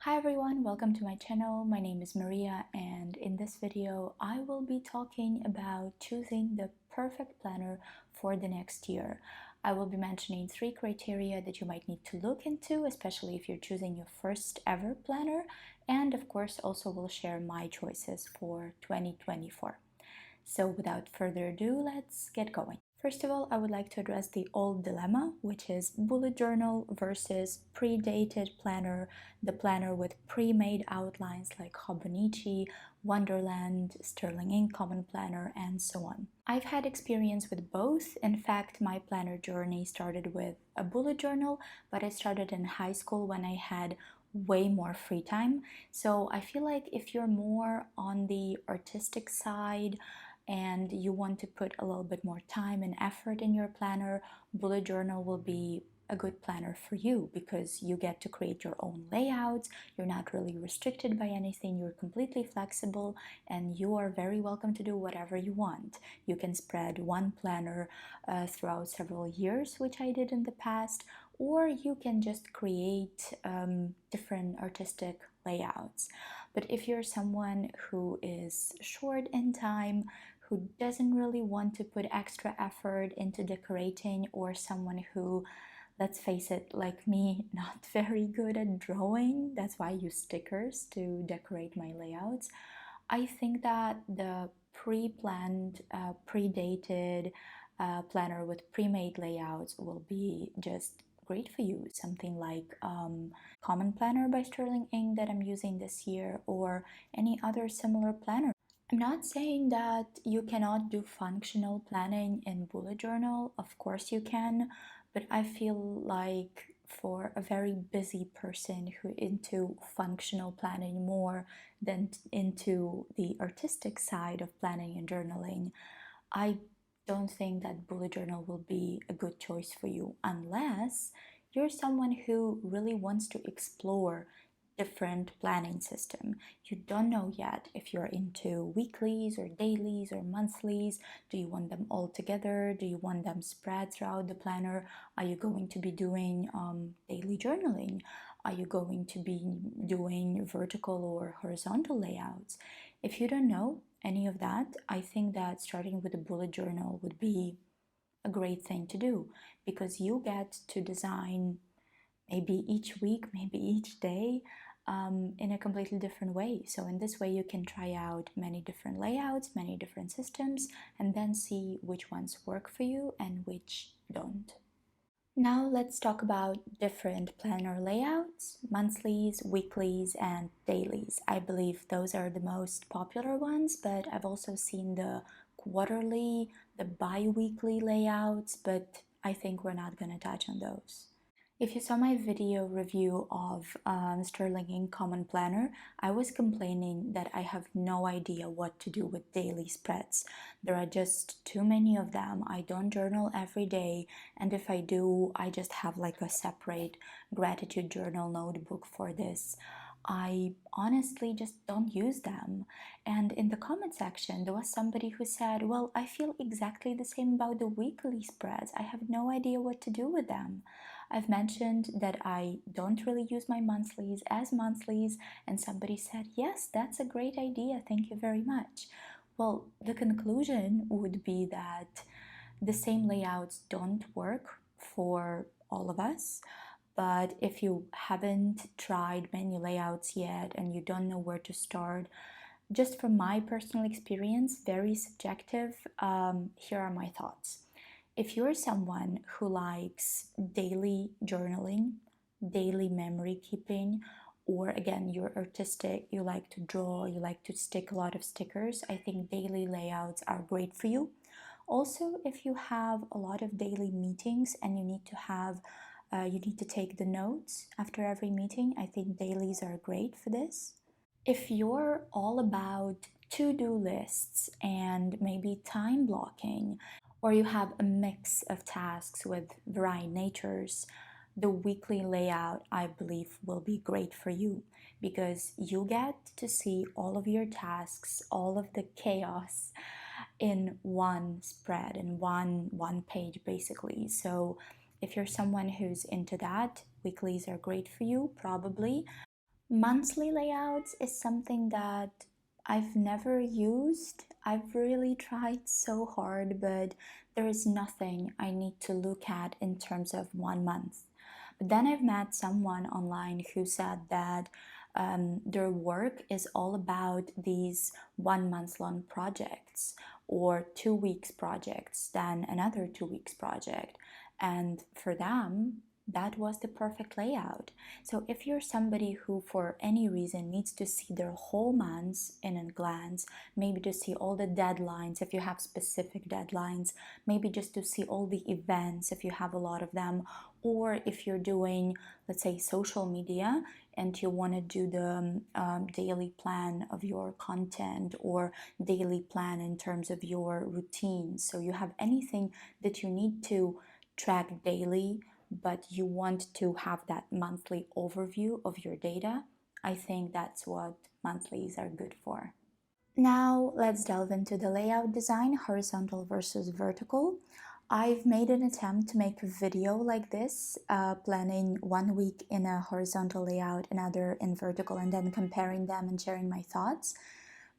Hi everyone, welcome to my channel. My name is Maria, and in this video I will be talking about choosing the perfect planner for the next year. I will be mentioning 3 criteria that you might need to look into, especially if you're choosing your first ever planner, and of course also will share my choices for 2024. So without further ado, let's get going. First of all, I would like to address the old dilemma, which is bullet journal versus pre-dated planner, the planner with pre-made outlines like Hobonichi, Wonderland, Sterling Ink Common Planner, and so on. I've had experience with both. In fact, my planner journey started with a bullet journal, but I started in high school when I had way more free time. So I feel like if you're more on the artistic side, and you want to put a little bit more time and effort in your planner, bullet journal will be a good planner for you because you get to create your own layouts. You're not really restricted by anything. You're completely flexible and you are very welcome to do whatever you want. You can spread one planner throughout several years, which I did in the past, or you can just create different artistic layouts. But if you're someone who is short in time, who doesn't really want to put extra effort into decorating, or someone who, let's face it, like me, not very good at drawing, that's why I use stickers to decorate my layouts, I think that the pre-planned, pre-dated planner with pre-made layouts will be just great for you. Something like Common Planner by Sterling Ink that I'm using this year, or any other similar planner. I'm not saying that you cannot do functional planning in bullet journal. Of course you can, but I feel like for a very busy person who into functional planning more than into the artistic side of planning and journaling, I don't think that bullet journal will be a good choice for you unless you're someone who really wants to explore different planning system. You don't know yet if you're into weeklies or dailies or monthlies. Do you want them all together? Do you want them spread throughout the planner? Are you going to be doing daily journaling? Are you going to be doing vertical or horizontal layouts? If you don't know any of that, I think that starting with a bullet journal would be a great thing to do because you get to design maybe each week, maybe each day, in a completely different way. So in this way you can try out many different layouts, many different systems, and then see which ones work for you and which don't. Now let's talk about different planner layouts, monthlies, weeklies, and dailies. I believe those are the most popular ones, but I've also seen the quarterly, the bi-weekly layouts, but I think we're not going to touch on those. If you saw my video review of Sterling Ink Common Planner, I was complaining that I have no idea what to do with daily spreads. There are just too many of them. I don't journal every day, and if I do, I just have like a separate gratitude journal notebook for this. I honestly just don't use them. And in the comment section, there was somebody who said, well, I feel exactly the same about the weekly spreads. I have no idea what to do with them. I've mentioned that I don't really use my monthlies as monthlies, and somebody said, yes, that's a great idea, thank you very much. Well, the conclusion would be that the same layouts don't work for all of us. But if you haven't tried many layouts yet and you don't know where to start, just from my personal experience, very subjective, here are my thoughts. If you're someone who likes daily journaling, daily memory keeping, or again, you're artistic, you like to draw, you like to stick a lot of stickers, I think daily layouts are great for you. Also, if you have a lot of daily meetings and you need to take the notes after every meeting, I think dailies are great for this. If you're all about to-do lists and maybe time blocking, or you have a mix of tasks with varying natures, the weekly layout, I believe, will be great for you because you get to see all of your tasks, all of the chaos in one spread, in one page basically. So if you're someone who's into that, weeklies are great for you, probably. Monthly layouts is something that I've never used. I've really tried so hard, but there is nothing I need to look at in terms of 1 month. But then I've met someone online who said that their work is all about these 1 month long projects or 2 weeks projects, then another 2 weeks project. And for them, that was the perfect layout. So if you're somebody who for any reason needs to see their whole months in a glance, maybe to see all the deadlines if you have specific deadlines, maybe just to see all the events if you have a lot of them, or if you're doing, let's say, social media and you want to do the daily plan of your content or daily plan in terms of your routine. So you have anything that you need to track daily, but you want to have that monthly overview of your data, I think that's what monthlies are good for. Now let's delve into the layout design, horizontal versus vertical. I've made an attempt to make a video like this, planning 1 week in a horizontal layout, another in vertical, and then comparing them and sharing my thoughts.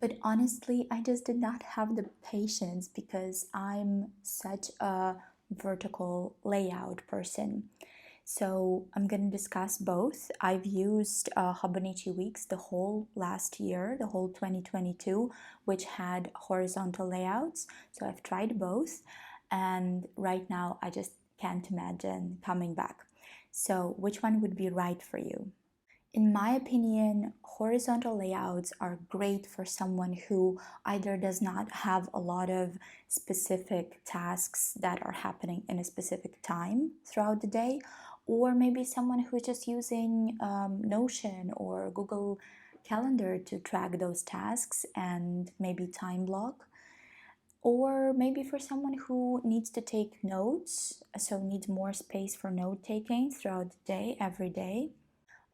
But honestly, I just did not have the patience because I'm such a vertical layout person. So I'm going to discuss both. I've used Hobonichi Weeks the whole last year, the whole 2022, which had horizontal layouts. So I've tried both, and right now I just can't imagine coming back. So which one would be right for you? In my opinion, horizontal layouts are great for someone who either does not have a lot of specific tasks that are happening in a specific time throughout the day, or maybe someone who's just using Notion or Google Calendar to track those tasks and maybe time block. Or maybe for someone who needs to take notes, so needs more space for note taking throughout the day, every day.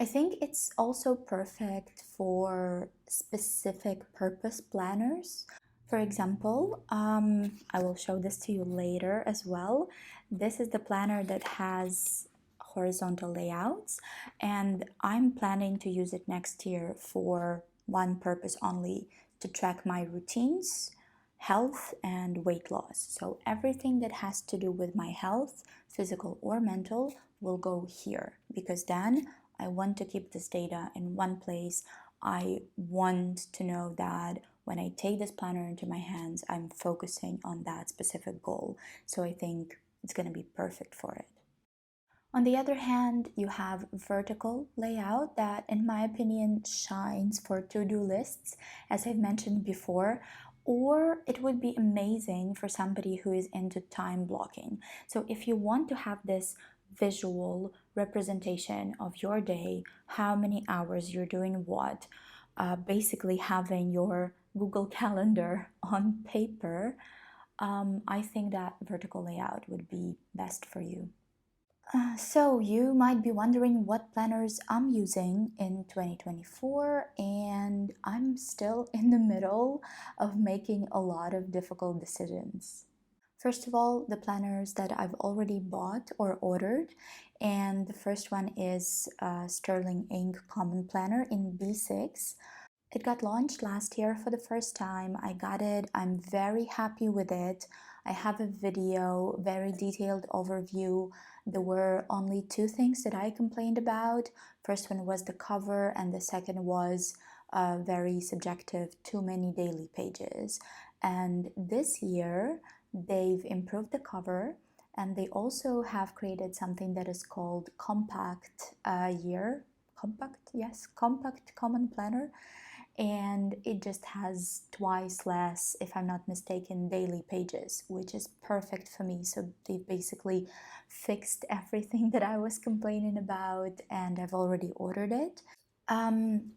I think it's also perfect for specific purpose planners. For example, I will show this to you later as well. This is the planner that has horizontal layouts, and I'm planning to use it next year for one purpose only, to track my routines, health, and weight loss. So everything that has to do with my health, physical or mental, will go here, because then I want to keep this data in one place. I want to know that when I take this planner into my hands, I'm focusing on that specific goal. So I think it's going to be perfect for it. On the other hand, you have vertical layout that, in my opinion, shines for to-do lists, as I've mentioned before, or it would be amazing for somebody who is into time blocking. So if you want to have this visual representation of your day, how many hours you're doing what, basically having your Google Calendar on paper, I think that vertical layout would be best for you. So you might be wondering what planners I'm using in 2024, and I'm still in the middle of making a lot of difficult decisions. First of all, the planners that I've already bought or ordered, and the first one is Sterling Ink Common Planner in B6. It got launched last year for the first time. I got it. I'm very happy with it. I have a video, very detailed overview. There were only two things that I complained about. First one was the cover, and the second was very subjective, too many daily pages. And this year, they've improved the cover, and they also have created something that is called Compact Year. Compact, yes, Compact Common Planner, and it just has twice less, if I'm not mistaken, daily pages, which is perfect for me. So they basically fixed everything that I was complaining about, and I've already ordered it.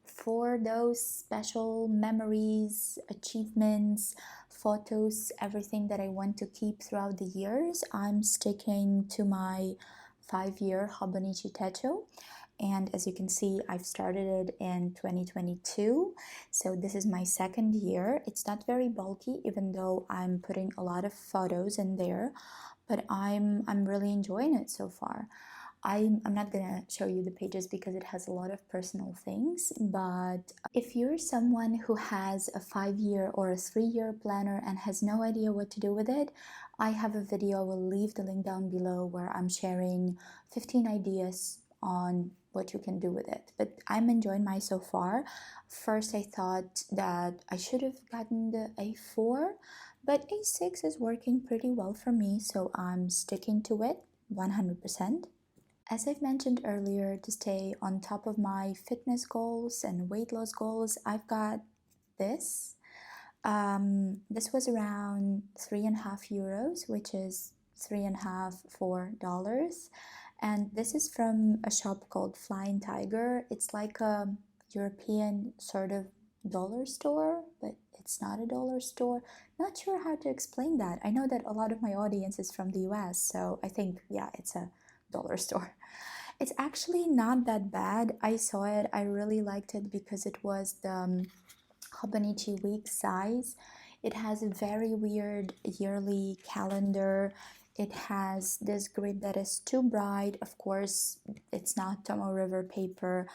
For those special memories, achievements, photos, everything that I want to keep throughout the years, I'm sticking to my 5-year Hobonichi Techo. And as you can see, I've started it in 2022, so this is my second year. It's not very bulky, even though I'm putting a lot of photos in there, but I'm really enjoying it so far. I'm not gonna show you the pages because it has a lot of personal things, but if you're someone who has a 5-year or a 3-year planner and has no idea what to do with it, I have a video, I will leave the link down below, where I'm sharing 15 ideas on what you can do with it. But I'm enjoying mine so far. First I thought that I should have gotten the A4, but A6 is working pretty well for me, so I'm sticking to it 100%. As I've mentioned earlier, to stay on top of my fitness goals and weight loss goals, I've got this. This was around €3.50, which is $3.50–4. And this is from a shop called Flying Tiger. It's like a European sort of dollar store, but it's not a dollar store. Not sure how to explain that. I know that a lot of my audience is from the US, so I think, yeah, it's a dollar store. It's actually not that bad. I saw it, I really liked it because it was the Hobonichi week size. It has a very weird yearly calendar. It has this grid that is too bright. Of course, it's not Tomo River paper,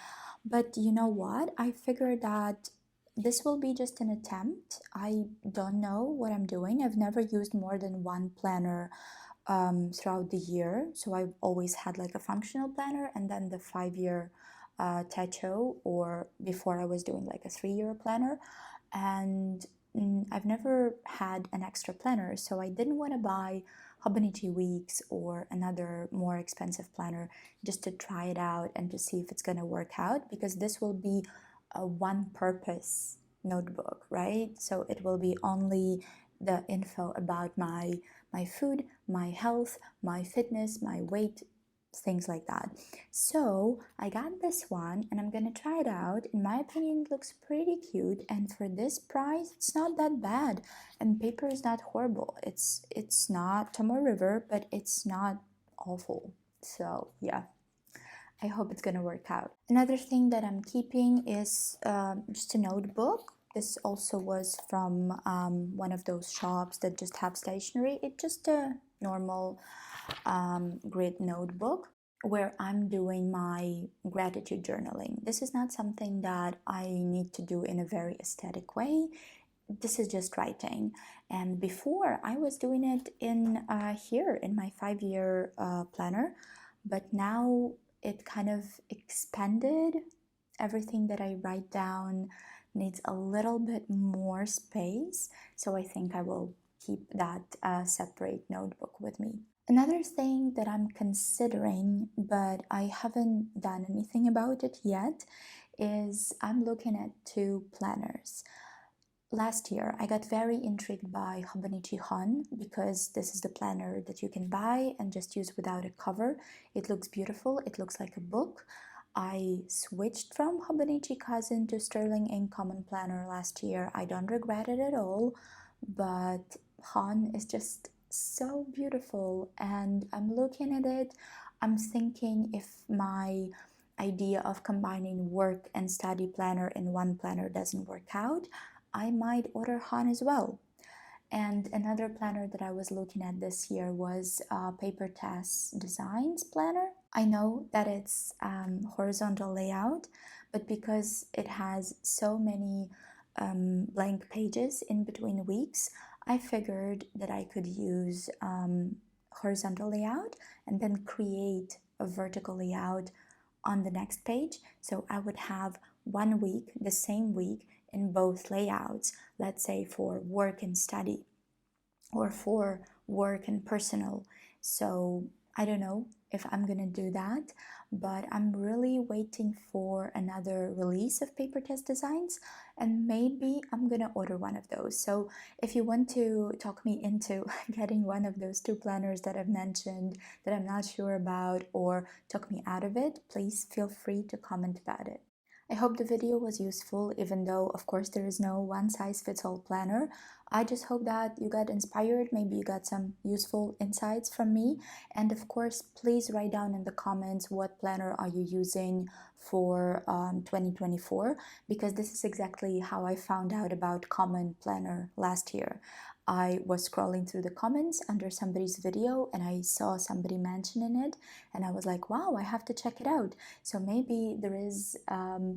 but you know what? I figured that this will be just an attempt. I don't know what I'm doing. I've never used more than one planner throughout the year. So I've always had like a functional planner and then the 5-year Techo, or before I was doing like a 3-year planner. And I've never had an extra planner, so I didn't want to buy Hobonichi Weeks or another more expensive planner just to try it out and to see if it's going to work out, because this will be a one-purpose notebook, right? So it will be only the info about my food, my health, my fitness, my weight, things like that. So I got this one and I'm gonna try it out. In my opinion, it looks pretty cute, and for this price it's not that bad, and paper is not horrible. It's not Tomo River, but it's not awful. So yeah, I hope it's gonna work out. Another thing that I'm keeping is just a notebook. This also was from one of those shops that just have stationery. It's just a normal grid notebook where I'm doing my gratitude journaling. This is not something that I need to do in a very aesthetic way. This is just writing. And before I was doing it in here in my 5-year planner, but now it kind of expanded. Everything that I write down needs a little bit more space, so I think I will keep that separate notebook with me. Another thing that I'm considering, but I haven't done anything about it yet, is I'm looking at 2 planners. Last year, I got very intrigued by Hobonichi Hon because this is the planner that you can buy and just use without a cover. It looks beautiful, it looks like a book. I switched from Hobonichi Cousin to Sterling Ink Common Planner last year. I don't regret it at all, but Hon is just so beautiful, and I'm looking at it. I'm thinking if my idea of combining work and study planner in one planner doesn't work out, I might order Han as well. And another planner that I was looking at this year was Papertess Designs planner. I know that it's horizontal layout, but because it has so many blank pages in between weeks, I figured that I could use horizontal layout and then create a vertical layout on the next page. So I would have one week, the same week, in both layouts, let's say for work and study or for work and personal. So I don't know if I'm gonna do that, but I'm really waiting for another release of Papertess Designs, and maybe I'm gonna order one of those. So if you want to talk me into getting one of those 2 planners that I've mentioned that I'm not sure about, or talk me out of it, please feel free to comment about it. I hope the video was useful, even though of course there is no one-size-fits-all planner. I just hope that you got inspired, maybe you got some useful insights from me. And of course, please write down in the comments what planner are you using for 2024, because this is exactly how I found out about Common Planner last year. I was scrolling through the comments under somebody's video and I saw somebody mentioning it, and I was like, wow, I have to check it out. So maybe there is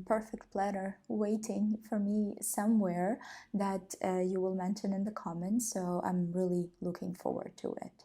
perfect planner waiting for me somewhere that you will mention in the comments. So I'm really looking forward to it.